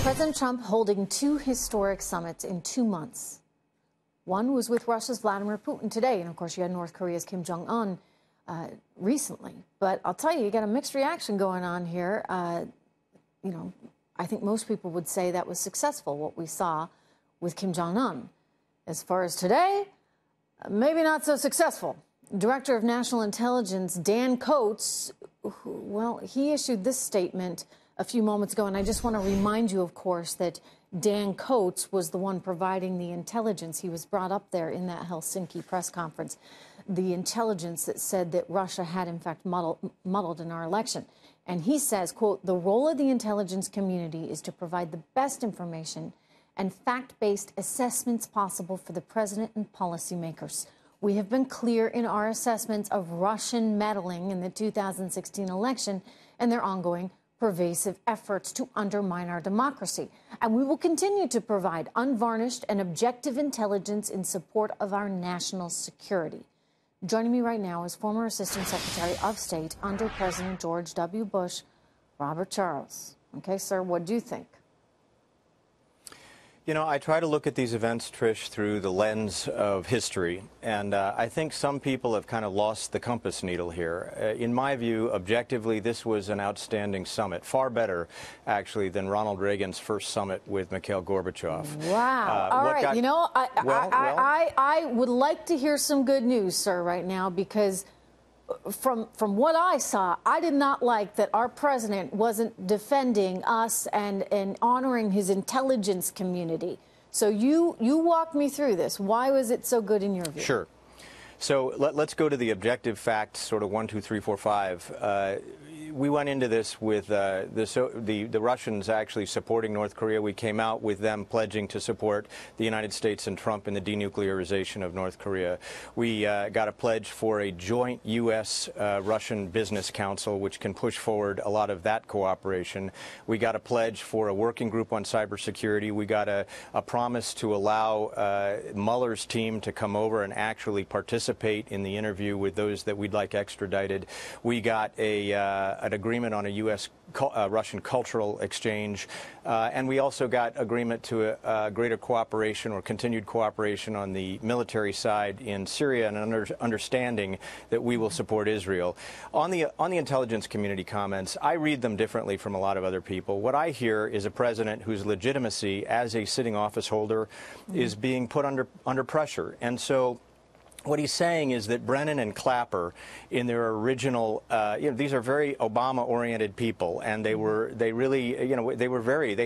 President Trump holding two historic summits in 2 months. One was with Russia's Vladimir Putin today, and of course you had North Korea's Kim Jong-un recently. But I'll tell you, you got a mixed reaction going on here. You know, I think most people would say that was successful, what we saw with Kim Jong-un. As far as today, maybe not so successful. Director of National Intelligence Dan Coats, well, he issued this statement a few moments ago, and I just want to remind you, of course, that Dan Coats was the one providing the intelligence. He was brought up there in that Helsinki press conference, the intelligence that said that Russia had, in fact, muddled in our election. And he says, quote, "The role of the intelligence community is to provide the best information and fact-based assessments possible for the president and policymakers. We have been clear in our assessments of Russian meddling in the 2016 election and their ongoing pervasive efforts to undermine our democracy. And we will continue to provide unvarnished and objective intelligence in support of our national security." Joining me right now is former Assistant Secretary of State under President George W. Bush, Robert Charles. Okay, sir, what do you think? You know, I try to look at these events, Trish, through the lens of history, and I think some people have kind of lost the compass needle here. In my view, objectively, this was an outstanding summit, far better, actually, than Ronald Reagan's first summit with Mikhail Gorbachev. Wow. All right, you know, I would like to hear some good news, sir, right now, because from what I saw, I did not like that our president wasn't defending us and honoring his intelligence community. So you walk me through this. Why was it so good in your view? Sure. So let's go to the objective facts, sort of 1, 2, 3, 4, 5. We went into this with the Russians actually supporting North Korea. We came out with them pledging to support the United States and Trump in the denuclearization of North Korea. We got a pledge for a joint U.S.-Russian business council, which can push forward a lot of that cooperation. We got a pledge for a working group on cybersecurity. We got a promise to allow Mueller's team to come over and actually participate in the interview with those that we'd like extradited. We got an agreement on a U.S.-Russian cultural exchange, and we also got agreement to a greater cooperation or continued cooperation on the military side in Syria, and an understanding that we will support Israel. On the intelligence community comments, I read them differently from a lot of other people. What I hear is a president whose legitimacy as a sitting office holder is being put under pressure, and so what he's saying is that Brennan and Clapper, in their original, these are very Obama-oriented people, and they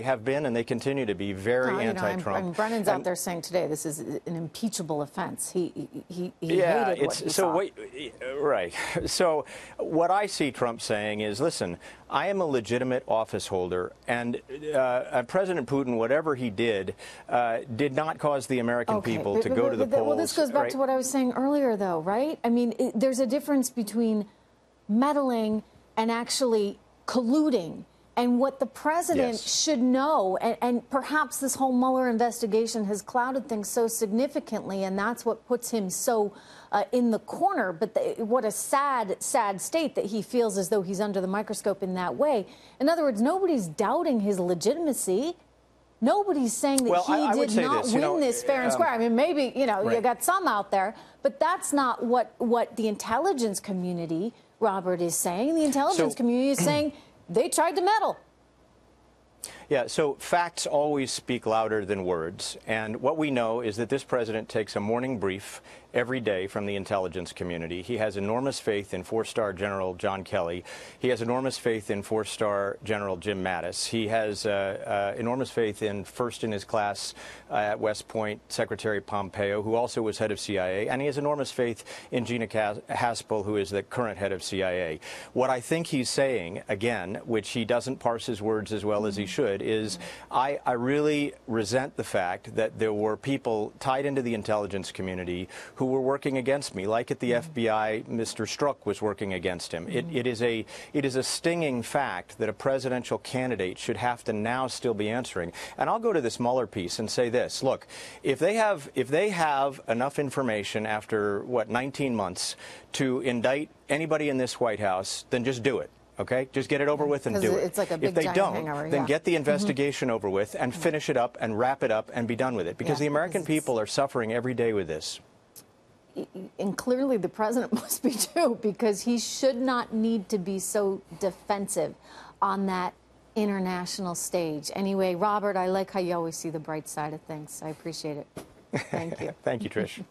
have been, and they continure to be very anti-Trump. And Brennan's out there saying today this is an impeachable offense. He hated what he saw. Right. So what I see Trump saying is, listen, I am a legitimate office holder, and President Putin, whatever he did not cause the American people to go to the polls. Well, this goes back to what I was saying earlier, though, right? I mean, there's a difference between meddling and actually colluding. And what the president should know, and perhaps this whole Mueller investigation has clouded things so significantly, and that's what puts him so in the corner. But what a sad, sad state that he feels as though he's under the microscope in that way. In other words, nobody's doubting his legitimacy. Nobody's saying that he did not win this fair and square. I mean, maybe, you got some out there, but that's not what the intelligence community, Robert, is saying. The intelligence community is saying they tried to meddle. Yeah, so facts always speak louder than words. And what we know is that this president takes a morning brief every day from the intelligence community. He has enormous faith in 4-star General John Kelly. He has enormous faith in 4-star General Jim Mattis. He has enormous faith in first in his class at West Point Secretary Pompeo, who also was head of CIA. And he has enormous faith in Gina Haspel, who is the current head of CIA. What I think he's saying, again, which he doesn't parse his words as well as he should, is I really resent the fact that there were people tied into the intelligence community who were working against me, like at the FBI, Mr. Strzok was working against him. It is a stinging fact that a presidential candidate should have to now still be answering. And I'll go to this Mueller piece and say this: look, if they have enough information after 19 months to indict anybody in this White House, then just do it. Okay, just get it over with and do it. It's like a big if they giant don't, hangover, then yeah. get the investigation over with and finish it up and wrap it up and be done with it. Because the American people are suffering every day with this. And clearly the president must be too, because he should not need to be so defensive on that international stage. Anyway, Robert, I like how you always see the bright side of things. I appreciate it. Thank you. Thank you, Trish.